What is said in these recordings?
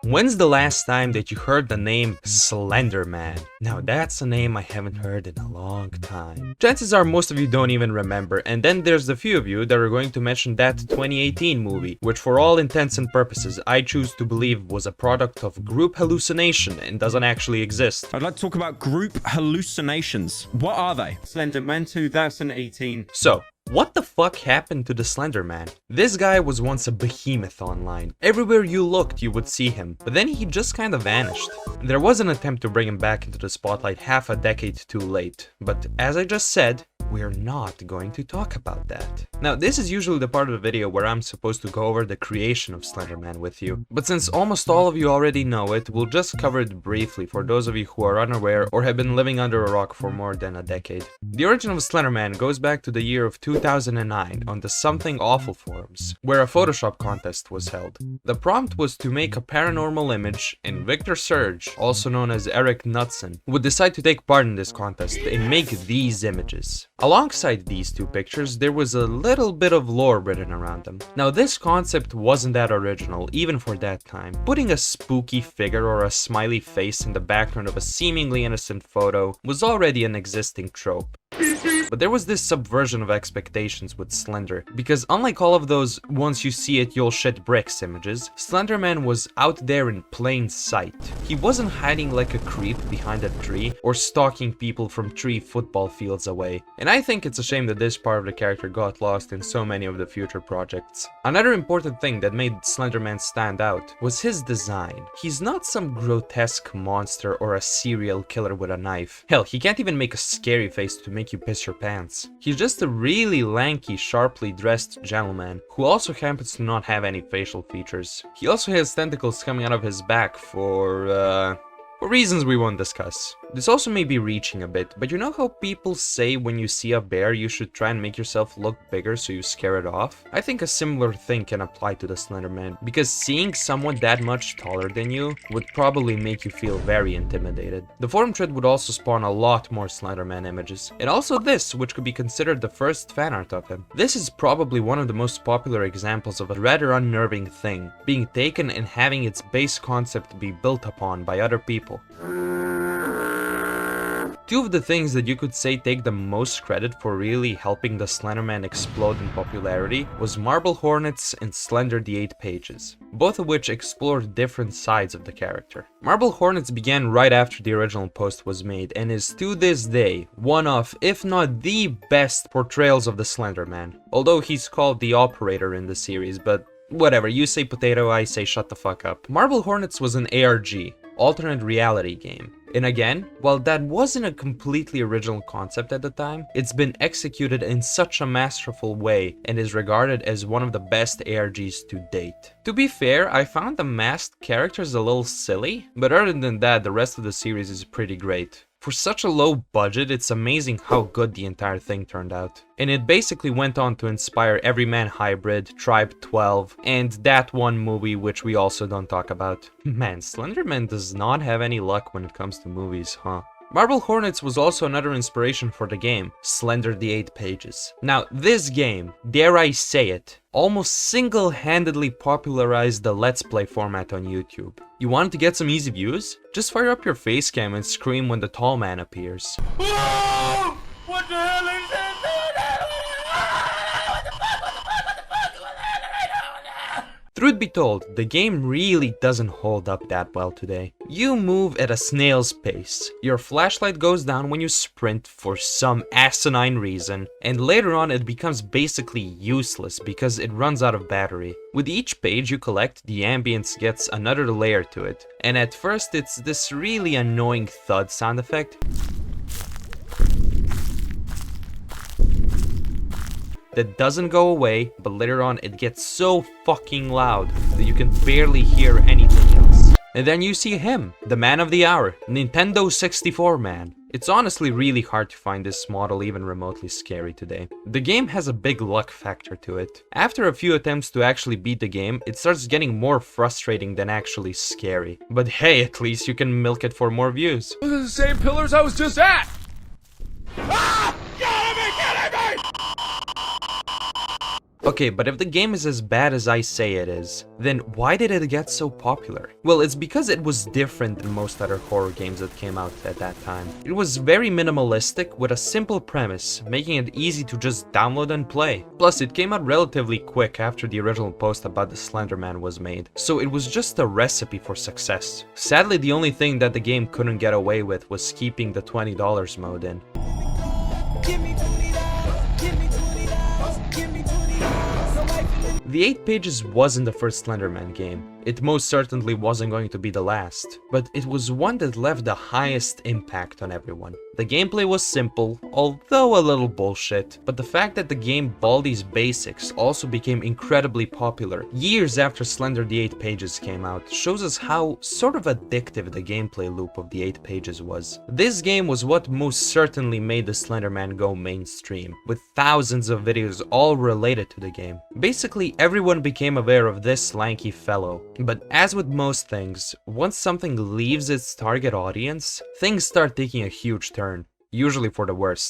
When's the last time that you heard the name Slenderman? Now that's a name I haven't heard in a long time. Chances are most of you don't even remember, and then there's the few of you that are going to mention that 2018 movie, which for all intents and purposes I choose to believe was a product of group hallucination and doesn't actually exist. I'd like to talk about group hallucinations. What are they? Slenderman 2018. So, what the fuck happened to the Slenderman? This guy was once a behemoth online. Everywhere you looked, you would see him, but then he just kinda vanished. There was an attempt to bring him back into the spotlight half a decade too late, but as I just said, we're not going to talk about that. Now, this is usually the part of the video where I'm supposed to go over the creation of Slenderman with you, but since almost all of you already know it, we'll just cover it briefly for those of you who are unaware or have been living under a rock for more than a decade. The origin of Slenderman goes back to the year of 2009 on the Something Awful forums, where a Photoshop contest was held. The prompt was to make a paranormal image, and Victor Surge, also known as Eric Knudsen, would decide to take part in this contest and make these images. Alongside these two pictures, there was a little bit of lore written around them. Now, this concept wasn't that original, even for that time. Putting a spooky figure or a smiley face in the background of a seemingly innocent photo was already an existing trope. But there was this subversion of expectations with Slender, because unlike all of those once you see it you'll shit bricks images, Slenderman was out there in plain sight. He wasn't hiding like a creep behind a tree or stalking people from 3 football fields away, and I think it's a shame that this part of the character got lost in so many of the future projects. Another important thing that made Slenderman stand out was his design. He's not some grotesque monster or a serial killer with a knife. Hell, he can't even make a scary face to make you piss your pants. He's just a really lanky, sharply dressed gentleman who also happens to not have any facial features. He also has tentacles coming out of his back for reasons we won't discuss. This also may be reaching a bit, but you know how people say when you see a bear you should try and make yourself look bigger so you scare it off? I think a similar thing can apply to the Slenderman, because seeing someone that much taller than you would probably make you feel very intimidated. The forum thread would also spawn a lot more Slenderman images, and also this, which could be considered the first fan art of him. This is probably one of the most popular examples of a rather unnerving thing, being taken and having its base concept be built upon by other people. Two of the things that you could say take the most credit for really helping the Slenderman explode in popularity was Marble Hornets and Slender the 8 Pages, both of which explored different sides of the character. Marble Hornets began right after the original post was made and is to this day one of, if not the best portrayals of the Slenderman, although he's called the operator in the series, but whatever, you say potato, I say shut the fuck up. Marble Hornets was an ARG, alternate reality game. And again, while that wasn't a completely original concept at the time, it's been executed in such a masterful way and is regarded as one of the best ARGs to date. To be fair, I found the masked characters a little silly, but other than that, the rest of the series is pretty great. For such a low budget, it's amazing how good the entire thing turned out. And it basically went on to inspire Everyman Hybrid, Tribe 12, and that one movie which we also don't talk about. Man, Slenderman does not have any luck when it comes to movies, huh? Marble Hornets was also another inspiration for the game, Slender the 8 Pages. Now, this game, dare I say it, almost single-handedly popularized the Let's Play format on YouTube. You wanted to get some easy views? Just fire up your face cam and scream when the tall man appears. Whoa! What the hell is this? Truth be told, the game really doesn't hold up that well today. You move at a snail's pace, your flashlight goes down when you sprint for some asinine reason, and later on it becomes basically useless because it runs out of battery. With each page you collect, the ambience gets another layer to it, and at first it's this really annoying thud sound effect that doesn't go away, but later on it gets so fucking loud that you can barely hear anything else. And then you see him, the man of the hour, Nintendo 64 man. It's honestly really hard to find this model even remotely scary today. The game has a big luck factor to it. After a few attempts to actually beat the game, it starts getting more frustrating than actually scary. But hey, at least you can milk it for more views. Those are the same pillars I was just at! Ah! Get me! Okay, but if the game is as bad as I say it is, then why did it get so popular? Well, it's because it was different than most other horror games that came out at that time. It was very minimalistic with a simple premise, making it easy to just download and play. Plus, it came out relatively quick after the original post about the Slenderman was made, so it was just a recipe for success. Sadly, the only thing that the game couldn't get away with was keeping the $20 mode in. The 8 Pages wasn't the first Slenderman game. It most certainly wasn't going to be the last, but it was one that left the highest impact on everyone. The gameplay was simple, although a little bullshit, but the fact that the game Baldi's Basics also became incredibly popular years after Slender the 8 Pages came out shows us how sort of addictive the gameplay loop of the 8 Pages was. This game was what most certainly made the Slenderman go mainstream, with thousands of videos all related to the game. Basically, everyone became aware of this lanky fellow. But as with most things, once something leaves its target audience, things start taking a huge turn, usually for the worse.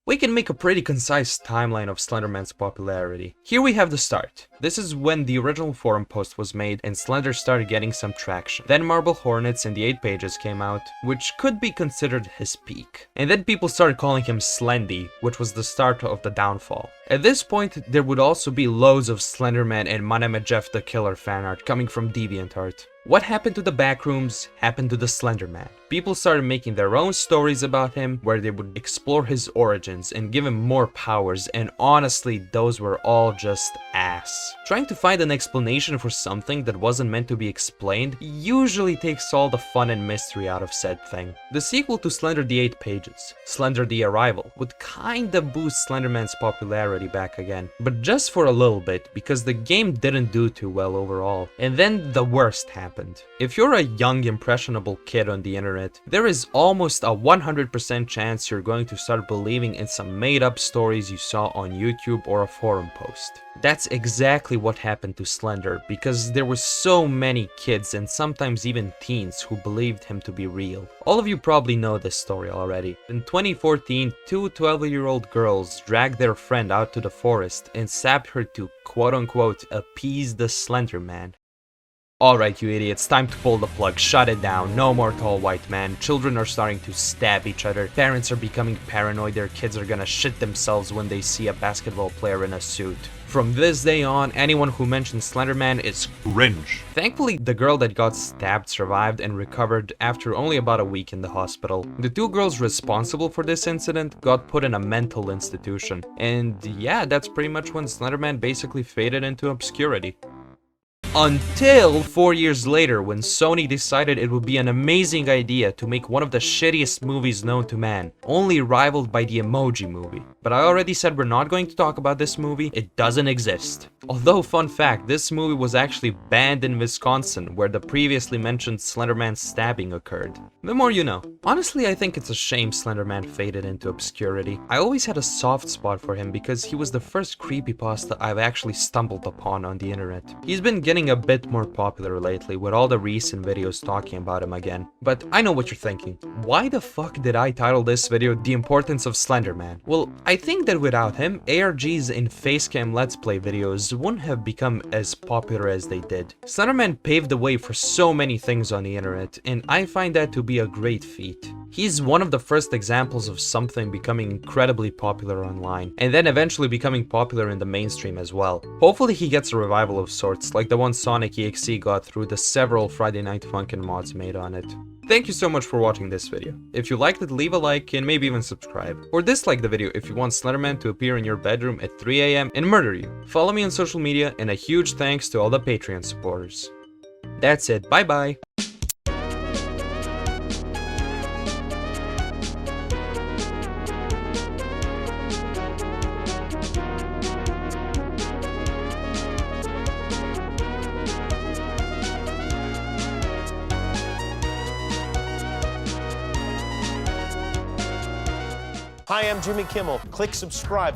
We can make a pretty concise timeline of Slenderman's popularity. Here we have the start. This is when the original forum post was made and Slender started getting some traction. Then Marble Hornets and the 8 Pages came out, which could be considered his peak. And then people started calling him Slendy, which was the start of the downfall. At this point, there would also be loads of Slenderman and My Name is Jeff the Killer fanart coming from DeviantArt. What happened to the backrooms happened to the Slenderman. People started making their own stories about him, where they would explore his origins and give him more powers, and honestly, those were all just ass. Trying to find an explanation for something that wasn't meant to be explained usually takes all the fun and mystery out of said thing. The sequel to Slender the 8 Pages, Slender the Arrival, would kinda boost Slenderman's popularity back again, but just for a little bit, because the game didn't do too well overall. And then the worst happened. If you're a young, impressionable kid on the internet, there is almost a 100% chance you're going to start believing in some made-up stories you saw on YouTube or a forum post. That's exactly what happened to Slender, because there were so many kids and sometimes even teens who believed him to be real. All of you probably know this story already. In 2014, two 12-year-old girls dragged their friend out to the forest and stabbed her to quote-unquote appease the Slenderman. Alright you idiots, time to pull the plug, shut it down, no more tall white man, children are starting to stab each other, parents are becoming paranoid, their kids are gonna shit themselves when they see a basketball player in a suit. From this day on, anyone who mentions Slenderman is cringe. Thankfully, the girl that got stabbed survived and recovered after only about a week in the hospital. The two girls responsible for this incident got put in a mental institution. And yeah, that's pretty much when Slenderman basically faded into obscurity. Until 4 years later, when Sony decided it would be an amazing idea to make one of the shittiest movies known to man, only rivaled by the Emoji Movie. But I already said we're not going to talk about this movie, it doesn't exist. Although, fun fact, this movie was actually banned in Wisconsin, where the previously mentioned Slenderman stabbing occurred. The more you know. Honestly, I think it's a shame Slenderman faded into obscurity. I always had a soft spot for him because he was the first creepypasta I've actually stumbled upon on the internet. He's been getting a bit more popular lately with all the recent videos talking about him again. But I know what you're thinking. Why the fuck did I title this video The Importance of Slenderman? Well, I think that without him, ARG's in Facecam Let's Play videos wouldn't have become as popular as they did. Slenderman paved the way for so many things on the internet, and I find that to be a great feat. He's one of the first examples of something becoming incredibly popular online, and then eventually becoming popular in the mainstream as well. Hopefully he gets a revival of sorts, like the one Sonic EXE got through the several Friday Night Funkin' mods made on it. Thank you so much for watching this video. If you liked it, leave a like and maybe even subscribe. Or dislike the video if you want Slenderman to appear in your bedroom at 3 AM and murder you. Follow me on social media, and a huge thanks to all the Patreon supporters. That's it, bye bye! Hi, I'm Jimmy Kimmel. Click subscribe.